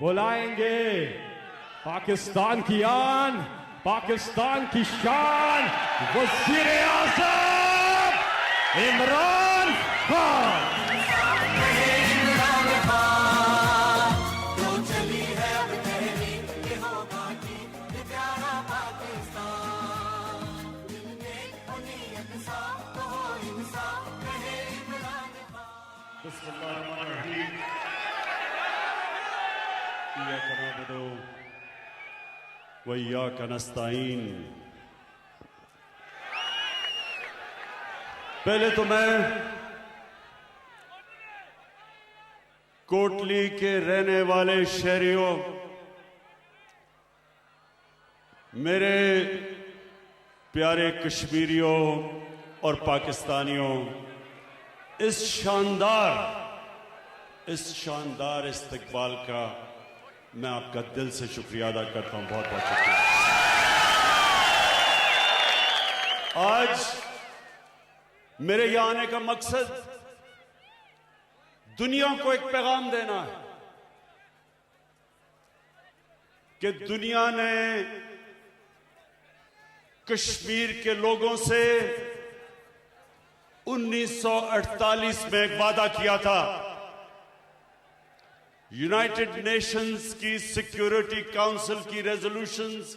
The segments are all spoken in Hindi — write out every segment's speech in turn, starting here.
बुलाएंगे पाकिस्तान की आन, पाकिस्तान की शान, वज़ीर आज़म इमरान खान। वइय्याका नस्तईन। पहले तो मैं कोटली के रहने वाले शहरियों, मेरे प्यारे कश्मीरियों और पाकिस्तानियों, इस शानदार इस्तकबाल का मैं आपका दिल से शुक्रिया अदा करता हूं। बहुत बहुत शुक्रिया। आज मेरे यहां आने का मकसद दुनिया को एक पैगाम देना है कि दुनिया ने कश्मीर के लोगों से 1948 में एक वादा किया था। यूनाइटेड नेशंस की सिक्योरिटी काउंसिल की रेजोल्यूशंस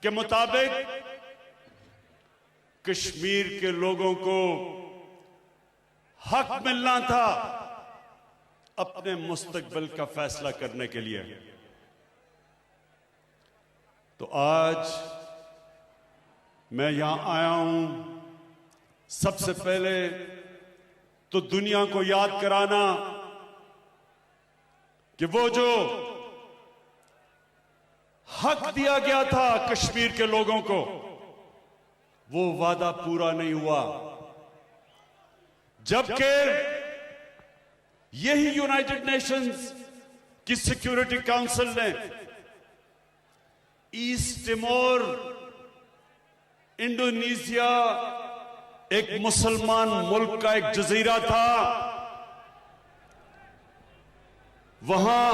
के मुताबिक कश्मीर के लोगों को हक मिलना था अपने मुस्तकबिल का फैसला करने के लिए। तो आज मैं यहां आया हूं सबसे पहले तो दुनिया को याद कराना कि वो जो हक दिया गया था कश्मीर के लोगों को, वो वादा पूरा नहीं हुआ। जबकि यही यूनाइटेड नेशंस की सिक्योरिटी काउंसिल ने ईस्ट तिमोर, इंडोनेशिया, एक मुसलमान मुल्क का एक जजीरा था, वहां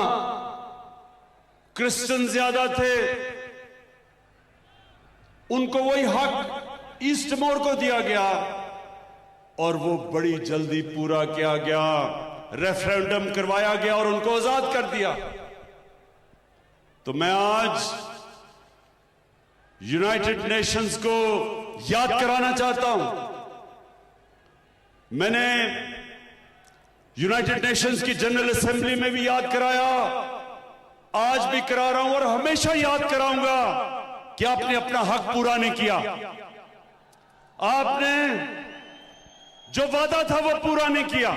क्रिश्चियन ज्यादा थे, उनको वही हक ईस्ट तिमोर को दिया गया और वो बड़ी जल्दी पूरा किया गया। रेफरेंडम करवाया गया और उनको आजाद कर दिया। तो मैं आज यूनाइटेड नेशंस को याद कराना चाहता हूं। मैंने यूनाइटेड नेशंस की जनरल असेंबली में भी याद कराया, आज भी करा रहा हूं और हमेशा याद कराऊंगा कि आपने अपना हक पूरा नहीं किया। आपने जो वादा था वो पूरा नहीं किया।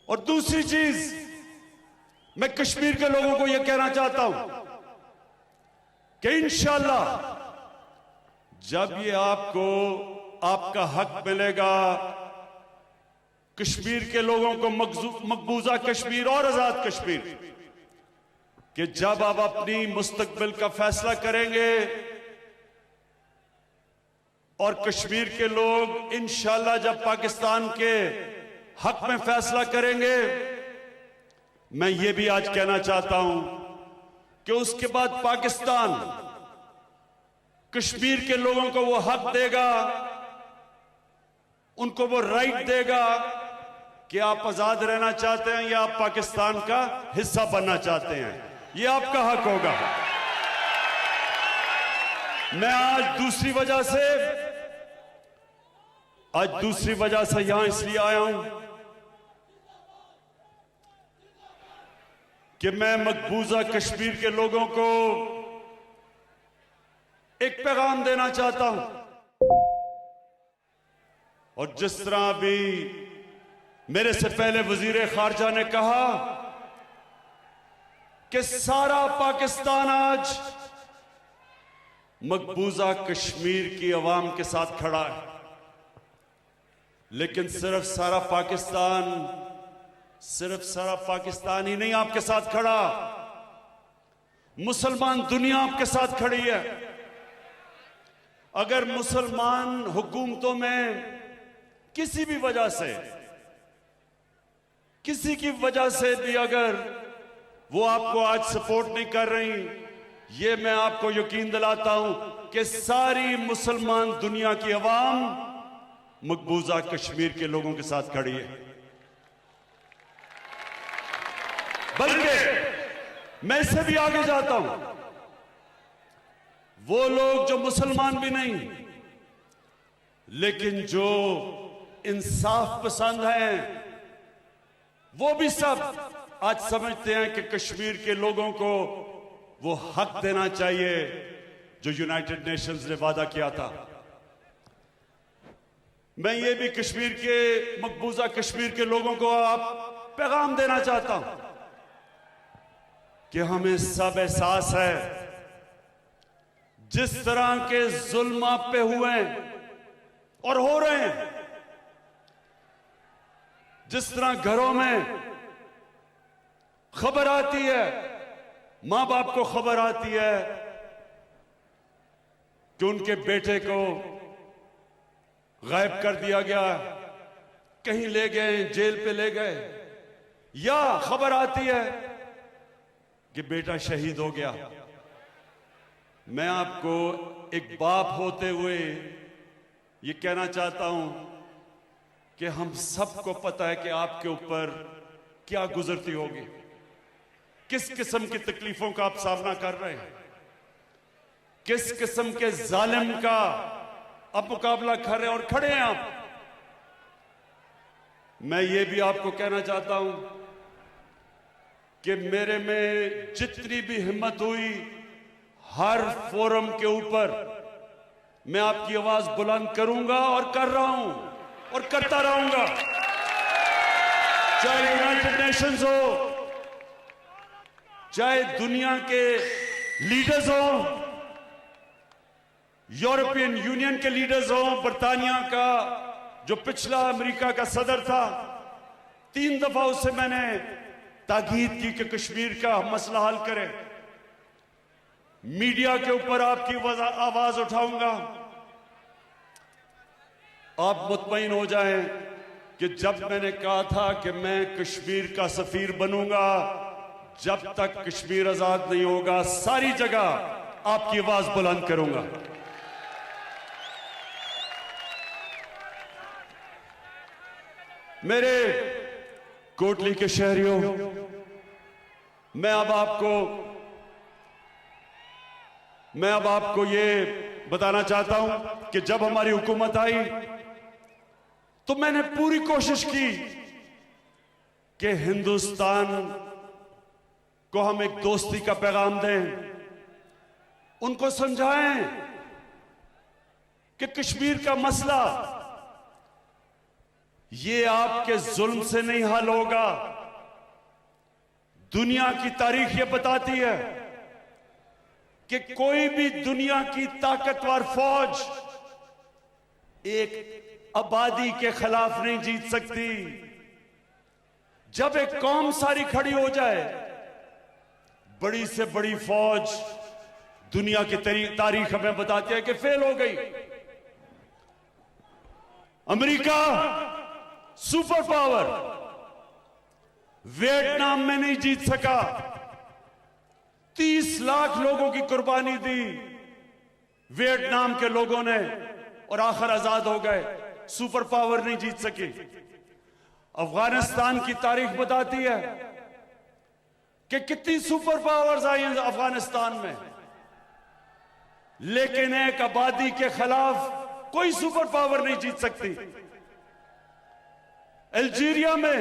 और दूसरी चीज, मैं कश्मीर के लोगों को यह कहना चाहता हूं कि इंशाअल्लाह जब ये आपको आपका हक मिलेगा, कश्मीर के लोगों को मकबूजा कश्मीर और आजाद कश्मीर, कि जब आप अपनी मुस्तकबिल का फैसला करेंगे और कश्मीर के लोग इंशाअल्लाह जब पाकिस्तान के हक में फैसला करेंगे, मैं ये भी आज कहना चाहता हूं कि उसके बाद पाकिस्तान कश्मीर के लोगों को वो हक देगा, उनको वो राइट देगा कि आप आजाद रहना चाहते हैं या आप पाकिस्तान का हिस्सा बनना चाहते हैं। ये आपका हक होगा। मैं आज दूसरी वजह से यहां इसलिए आया हूं कि मैं मकबूजा कश्मीर के लोगों को एक पैगाम देना चाहता हूं। और जिस तरह अभी मेरे से पहले वजीर खारजा ने कहा कि सारा पाकिस्तान आज मकबूजा कश्मीर की आवाम के साथ खड़ा है, लेकिन सिर्फ सारा पाकिस्तान ही नहीं आपके साथ खड़ा, मुसलमान दुनिया आपके साथ खड़ी है। अगर मुसलमान हुकूमतों में किसी भी वजह से, किसी की वजह से भी अगर वो आपको आज सपोर्ट नहीं कर रही। ये मैं आपको यकीन दिलाता हूं कि सारी मुसलमान दुनिया की अवाम मकबूजा कश्मीर के लोगों के साथ खड़ी है। बल्कि मैं इससे भी आगे जाता हूं, वो लोग जो मुसलमान भी नहीं लेकिन जो इंसाफ पसंद हैं, वो भी सब आज समझते हैं कि कश्मीर के लोगों को वो हक देना चाहिए जो यूनाइटेड नेशंस ने वादा किया था। मैं ये भी कश्मीर के मकबूजा कश्मीर के लोगों को आप पैगाम देना चाहता हूं कि हमें सब एहसास है जिस तरह के जुल्म आप पे हुए हैं और हो रहे हैं, जिस तरह घरों में खबर आती है, मां बाप को खबर आती है कि उनके बेटे को गायब कर दिया गया, कहीं ले गए, जेल पे ले गए, या खबर आती है कि बेटा शहीद हो गया। मैं आपको एक बाप होते हुए ये कहना चाहता हूं कि हम सबको पता है कि आपके ऊपर क्या गुजरती होगी, किस किस्म की तकलीफों का आप सामना कर रहे हैं, किस किस्म के जालिम का आप मुकाबला कर रहे हैं और खड़े हैं आप। मैं ये भी आपको कहना चाहता हूं कि मेरे में जितनी भी हिम्मत हुई, हर फोरम के ऊपर मैं आपकी आवाज बुलंद करूंगा और कर रहा हूं और करता रहूंगा, चाहे यूनाइटेड नेशंस हो, चाहे दुनिया के लीडर्स हो, यूरोपियन यूनियन के लीडर्स हो, बर्तानिया का जो पिछला अमेरिका का सदर था, 3 दफा उससे मैंने ताकीद की कि कश्मीर का मसला हल करें। मीडिया के ऊपर आपकी आवाज उठाऊंगा। आप मुतमईन हो जाएं कि जब मैंने कहा था कि मैं कश्मीर का सफीर बनूंगा, जब तक कश्मीर आजाद नहीं होगा, सारी जगह आपकी आवाज बुलंद करूंगा। मेरे कोटली के शहरियों, मैं अब आपको ये बताना चाहता हूं कि जब हमारी हुकूमत आई तो मैंने पूरी कोशिश की कि हिंदुस्तान को हम एक दोस्ती का पैगाम दें, उनको समझाएं कि कश्मीर का मसला ये आपके जुल्म से नहीं हल होगा। दुनिया की तारीख ये बताती है कि कोई भी दुनिया की ताकतवर फौज एक आबादी के खिलाफ नहीं जीत सकती। जब एक कौम सारी खड़ी हो जाए, बड़ी से बड़ी फौज दुनिया की तारीख हमें बताती है कि फेल हो गई। अमेरिका सुपर पावर वियतनाम में नहीं जीत सका, 30 लाख लोगों की कुर्बानी दी वियतनाम के लोगों ने और आखिर आजाद हो गए। सुपर पावर नहीं जीत सकी। अफगानिस्तान की तारीख बताती है कि कितनी सुपर पावर्स आई हैं अफगानिस्तान में, लेकिन एक आबादी के खिलाफ कोई सुपर पावर नहीं जीत सकती। अल्जीरिया में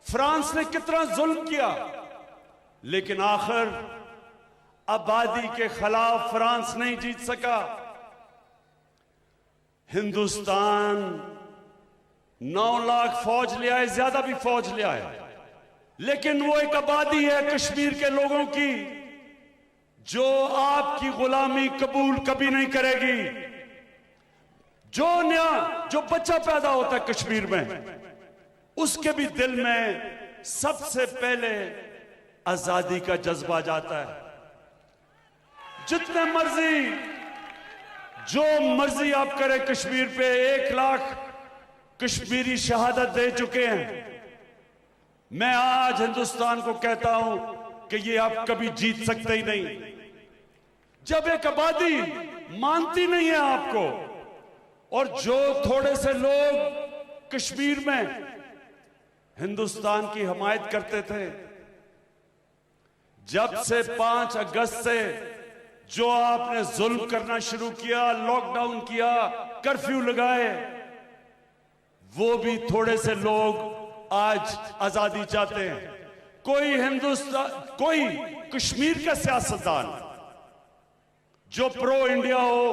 फ्रांस ने कितना जुल्म किया, लेकिन आखिर आबादी के खिलाफ फ्रांस नहीं जीत सका। हिंदुस्तान 9 लाख फौज ले आए, ज्यादा भी फौज ले आए, लेकिन वो एक आबादी है कश्मीर के लोगों की जो आपकी गुलामी कबूल कभी नहीं करेगी। जो बच्चा पैदा होता है कश्मीर में, उसके भी दिल में सबसे पहले आजादी का जज्बा जाता है। जितने मर्जी जो मर्जी आप करें कश्मीर पे, 1 लाख कश्मीरी शहादत दे चुके हैं। मैं आज हिंदुस्तान को कहता हूं कि ये आप कभी जीत सकते ही नहीं। जब एक आबादी मानती नहीं है आपको, और जो थोड़े से लोग कश्मीर में हिंदुस्तान की हिमायत करते थे, जब से 5 अगस्त से जो आपने जुल्म करना शुरू किया, लॉकडाउन किया, कर्फ्यू लगाए, वो भी थोड़े से लोग आज आजादी चाहते हैं। कोई कश्मीर का सियासतदान जो प्रो इंडिया हो,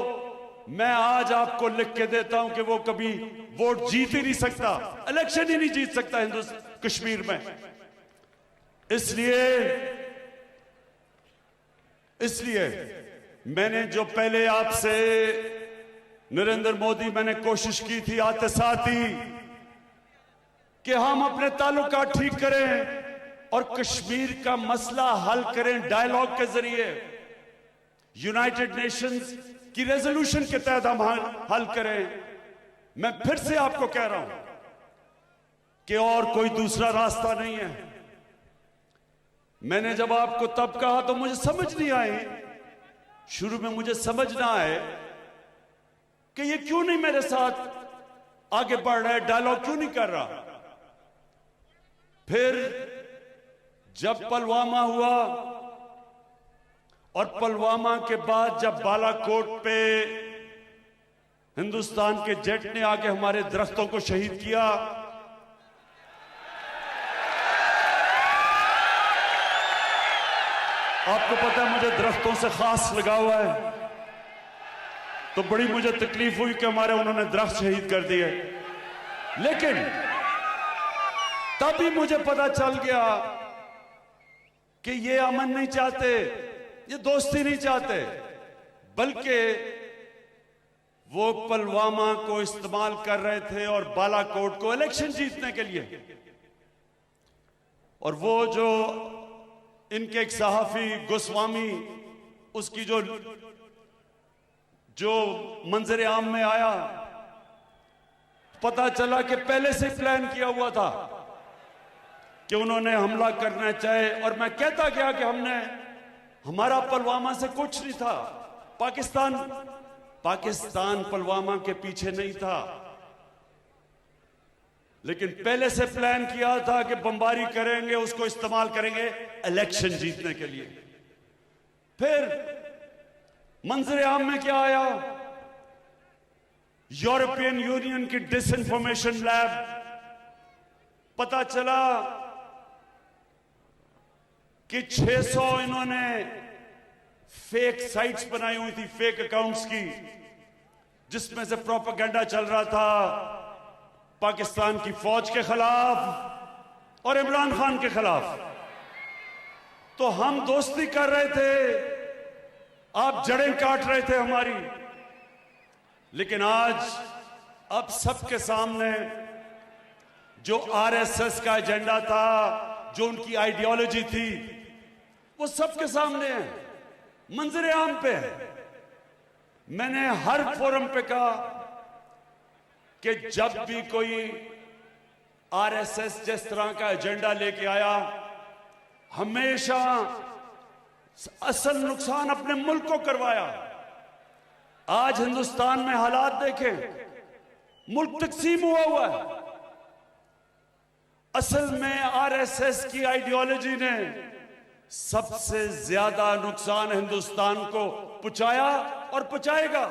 मैं आज आपको लिख के देता हूं कि वो कभी वोट जीत ही नहीं सकता, इलेक्शन ही नहीं जीत सकता हिंदुस्तान कश्मीर में। इसलिए मैंने जो पहले आपसे नरेंद्र मोदी, मैंने कोशिश की थी आते साथ ही कि हम अपने ताल्लुकात ठीक करें और कश्मीर का मसला हल करें डायलॉग के जरिए, यूनाइटेड नेशंस की रेजोल्यूशन के तहत हम हल करें। मैं फिर से आपको कह रहा हूं कि और कोई दूसरा रास्ता नहीं है। मैंने जब आपको तब कहा तो मुझे समझ नहीं आई, शुरू में मुझे समझ ना आए कि ये क्यों नहीं मेरे साथ आगे बढ़ रहा है, डायलॉग क्यों नहीं कर रहा। फिर जब पुलवामा हुआ और पुलवामा के बाद जब बालाकोट पे हिंदुस्तान के जेट ने आके हमारे दरख्तों को शहीद किया, आपको पता है मुझे दरख्तों से खास लगा हुआ है, तो बड़ी मुझे तकलीफ हुई कि हमारे उन्होंने दरख्त शहीद कर दिए। लेकिन तभी मुझे पता चल गया कि ये अमन नहीं चाहते, ये दोस्ती नहीं चाहते, बल्कि वो पुलवामा को इस्तेमाल कर रहे थे और बालाकोट को इलेक्शन जीतने के लिए। और वो जो इनके एक सहाफी गोस्वामी, उसकी जो मंजर आम में आया, पता चला कि पहले से प्लान किया हुआ था कि उन्होंने हमला करना चाहे। और मैं कहता गया कि हमारा पुलवामा से कुछ नहीं था, पाकिस्तान पुलवामा के पीछे नहीं था, लेकिन पहले से प्लान किया था कि बमबारी करेंगे, उसको इस्तेमाल करेंगे इलेक्शन जीतने के लिए। फिर मंजर आम में क्या आया, यूरोपियन यूनियन की डिसइंफॉर्मेशन लैब, पता चला कि 600 इन्होंने फेक साइट्स बनाई हुई थी, फेक अकाउंट्स की, जिसमें से प्रोपेगेंडा चल रहा था पाकिस्तान की फौज के खिलाफ और इमरान खान के खिलाफ। तो हम दोस्ती कर रहे थे, आप जड़ें काट रहे थे हमारी। लेकिन आज अब सबके सामने जो आरएसएस का एजेंडा था, जो उनकी आइडियोलॉजी थी, वो सबके सामने है, मंजर आम पे है। मैंने हर फोरम पे कहा कि जब भी कोई आरएसएस जिस तरह का एजेंडा लेके आया, हमेशा असल नुकसान अपने मुल्क को करवाया। आज हिंदुस्तान में हालात देखें, मुल्क तकसीम हुआ है। असल में आरएसएस की आइडियोलॉजी ने सबसे ज्यादा नुकसान हिंदुस्तान को पहुंचाया और पहुंचाएगा।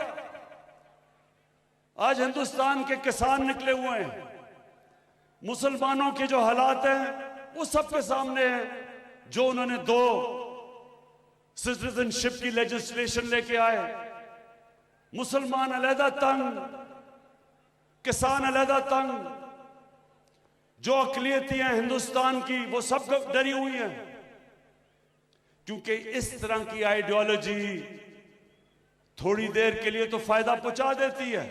आज हिंदुस्तान के किसान निकले हुए हैं, मुसलमानों के जो हालात हैं वो सबके सामने हैं। जो उन्होंने 2 सिटीजनशिप की लेजिस्लेशन लेके आए, मुसलमान अलहदा तंग, किसान अलहदा तंग, जो अकलियतियां हिंदुस्तान की वो सब डरी हुई हैं, क्योंकि इस तरह की आइडियोलॉजी थोड़ी देर के लिए तो फायदा पहुंचा देती है,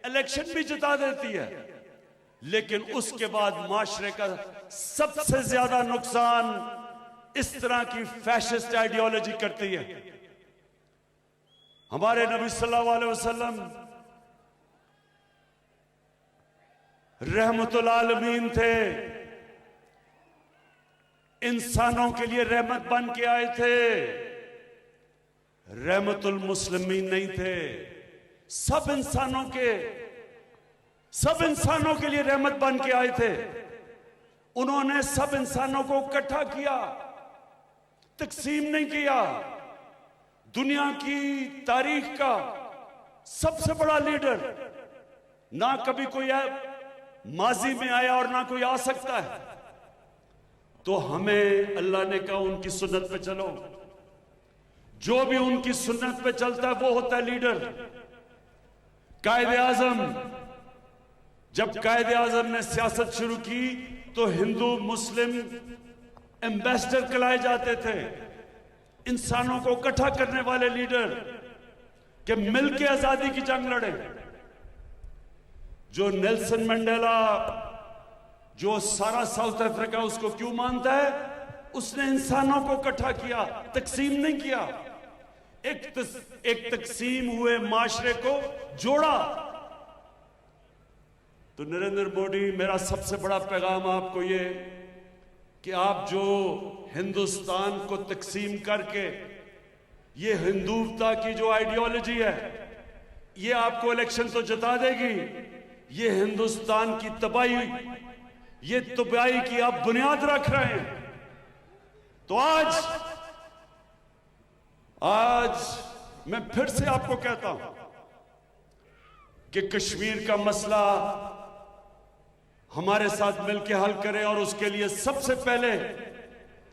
इलेक्शन भी जिता देती है, लेकिन उसके बाद माशरे का सबसे ज्यादा नुकसान इस तरह की फैशिस्ट आइडियोलॉजी करती है। हमारे नबी सल्लल्लाहु अलैहि वसल्लम रहमतुल आलमीन थे, इंसानों के लिए रहमत बन के आए थे, रहमतुल मुस्लिमीन नहीं थे। सब इंसानों के लिए रहमत बन के आए थे। उन्होंने सब इंसानों को इकट्ठा किया, तकसीम नहीं किया। दुनिया की तारीख का सबसे बड़ा लीडर ना कभी कोई माजी में आया और ना कोई आ सकता है। तो हमें अल्लाह ने कहा उनकी सुन्नत पे चलो। जो भी उनकी सुन्नत पे चलता है वो होता है लीडर। कायदे आजम, जब कायदे आजम ने सियासत शुरू की तो हिंदू मुस्लिम एम्बेसडर कहलाए जाते थे, इंसानों को इकट्ठा करने वाले लीडर कि मिलकर आजादी की जंग लड़े। जो नेल्सन मंडेला, जो सारा साउथ अफ्रीका उसको क्यों मानता है? उसने इंसानों को इकट्ठा किया, तकसीम नहीं किया। एक तकसीम हुए माशरे को जोड़ा। तो नरेंद्र मोदी, मेरा सबसे बड़ा पैगाम आपको ये कि आप जो हिंदुस्तान को तकसीम करके ये हिंदुत्वता की जो आइडियोलॉजी है, ये आपको इलेक्शन तो जिता देगी, ये हिंदुस्तान की तबाही, ये तबाही की आप बुनियाद रख रहे हैं। तो आज मैं फिर से आपको कहता हूं कि कश्मीर का मसला हमारे साथ मिलकर हल करें। और उसके लिए सबसे पहले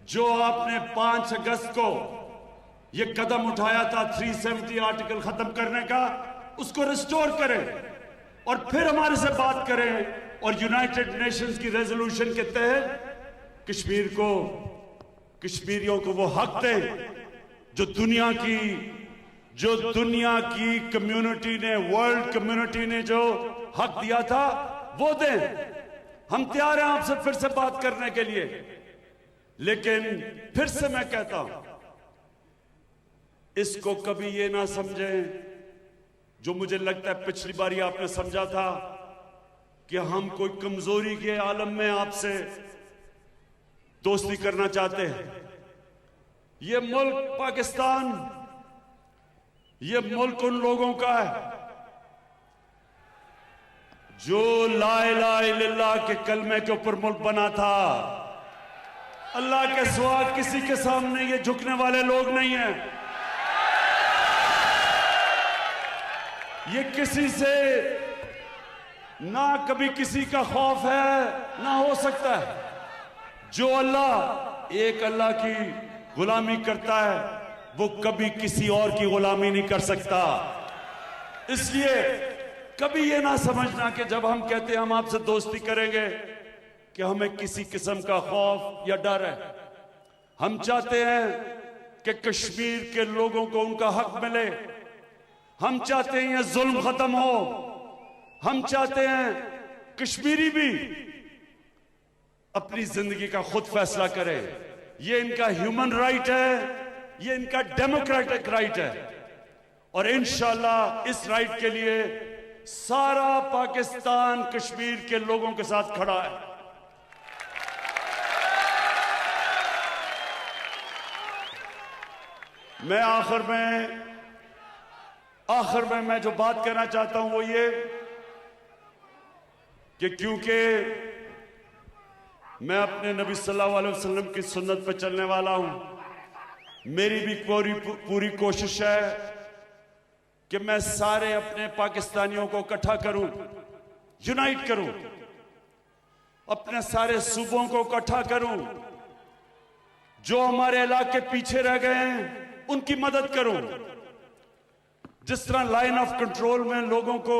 जो आपने 5 अगस्त को ये कदम उठाया था 370 आर्टिकल खत्म करने का, उसको रिस्टोर करें और फिर हमारे से बात करें और यूनाइटेड नेशंस की रेजोल्यूशन के तहत कश्मीरियों को वो हक दें जो दुनिया की कम्युनिटी ने, वर्ल्ड कम्युनिटी ने जो हक दिया था वो दें। हम तैयार हैं आपसे फिर से बात करने के लिए। लेकिन फिर से मैं कहता हूं, इसको कभी ये ना समझें जो मुझे लगता है पिछली बारी आपने समझा था कि हम कोई कमजोरी के आलम में आपसे दोस्ती करना चाहते हैं। ये मुल्क पाकिस्तान, ये मुल्क उन लोगों का है जो ला इलाहा इल्लल्लाह के कलमे के ऊपर मुल्क बना था। अल्लाह के सिवा किसी के सामने ये झुकने वाले लोग नहीं हैं। ये किसी से ना कभी किसी का खौफ है ना हो सकता है। जो एक अल्लाह की गुलामी करता है वो कभी किसी और की गुलामी नहीं कर सकता। इसलिए कभी ये ना समझना कि जब हम कहते हैं हम आपसे दोस्ती करेंगे कि हमें किसी किस्म का खौफ या डर है। हम चाहते हैं कि कश्मीर के लोगों को उनका हक मिले। हम चाहते हैं ये जुल्म खत्म हो। हम चाहते हैं कश्मीरी भी अपनी जिंदगी का खुद फैसला करे। ये इनका ह्यूमन राइट है, ये इनका डेमोक्रेटिक राइट है। और इंशाल्लाह इस राइट के लिए सारा पाकिस्तान कश्मीर के लोगों के साथ खड़ा है। मैं आखिर में मैं जो बात करना चाहता हूं वो ये कि क्योंकि मैं अपने नबी सल्लल्लाहु अलैहि वसल्लम की सुन्नत पर चलने वाला हूं, मेरी भी पूरी कोशिश है कि मैं सारे अपने पाकिस्तानियों को इकट्ठा करूं, यूनाइट करूं, अपने सारे सूबों को इकट्ठा करूं, जो हमारे इलाके पीछे रह गए हैं उनकी मदद करूं। जिस तरह लाइन ऑफ कंट्रोल में लोगों को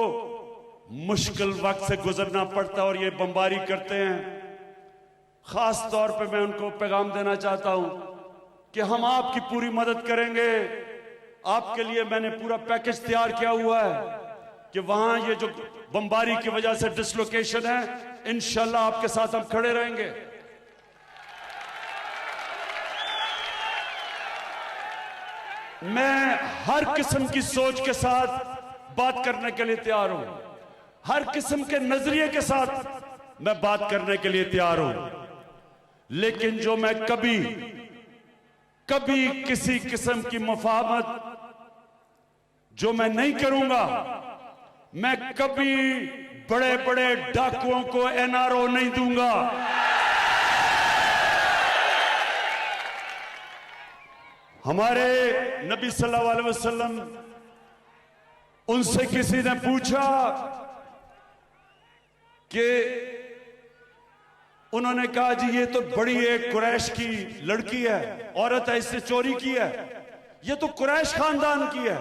मुश्किल वक्त से गुजरना पड़ता है और ये बमबारी करते हैं, खास तौर पे मैं उनको पैगाम देना चाहता हूं कि हम आपकी पूरी मदद करेंगे। आपके लिए मैंने पूरा पैकेज तैयार किया हुआ है कि वहां ये जो बमबारी की वजह से डिसलोकेशन है, इंशाल्लाह आपके साथ हम खड़े रहेंगे। मैं हर किस्म की सोच के साथ बात करने के लिए तैयार हूं, हर किस्म के नजरिए के साथ मैं बात करने के लिए तैयार हूं। लेकिन जो मैं कभी कभी किसी किस्म की मुफाहमत जो मैं नहीं करूंगा, मैं कभी बड़े बड़े डाकुओं को एनआरओ नहीं दूंगा। हमारे नबी सल्लल्लाहु अलैहि वसल्लम, उनसे किसी ने पूछा कि उन्होंने कहा जी ये तो बड़ी एक कुरैश की लड़की है, औरत है, इससे चोरी की है, ये तो कुरैश खानदान की है,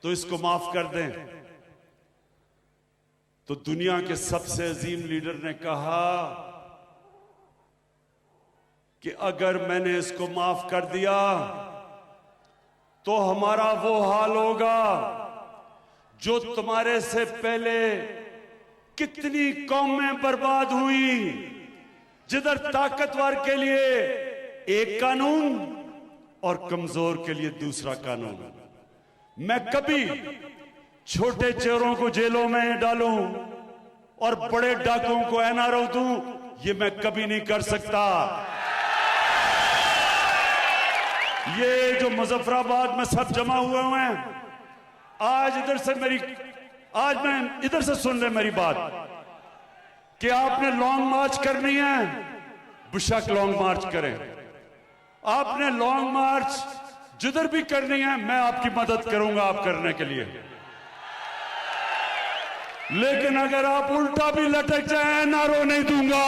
तो इसको माफ कर दें। तो दुनिया के सबसे अजीम लीडर ने कहा कि अगर मैंने इसको माफ कर दिया तो हमारा वो हाल होगा जो तुम्हारे से पहले कितनी कौमें बर्बाद हुई, जिधर ताकतवर के लिए एक कानून और कमजोर के लिए दूसरा कानून। मैं कभी छोटे चोरों को जेलों में डालूं और बड़े डाकुओं को एनआरओ दूं, ये मैं कभी नहीं कर सकता। ये जो मुजफ्फराबाद में सब जमा हुए हैं, आज मैं इधर से सुन ले मेरी बात कि आपने लॉन्ग मार्च करनी है, बेशक लॉन्ग मार्च करें। आपने लॉन्ग मार्च जिधर भी करनी है, मैं आपकी मदद करूंगा आप करने के लिए। लेकिन अगर आप उल्टा भी लटक जाए, एनआरओ नहीं दूंगा।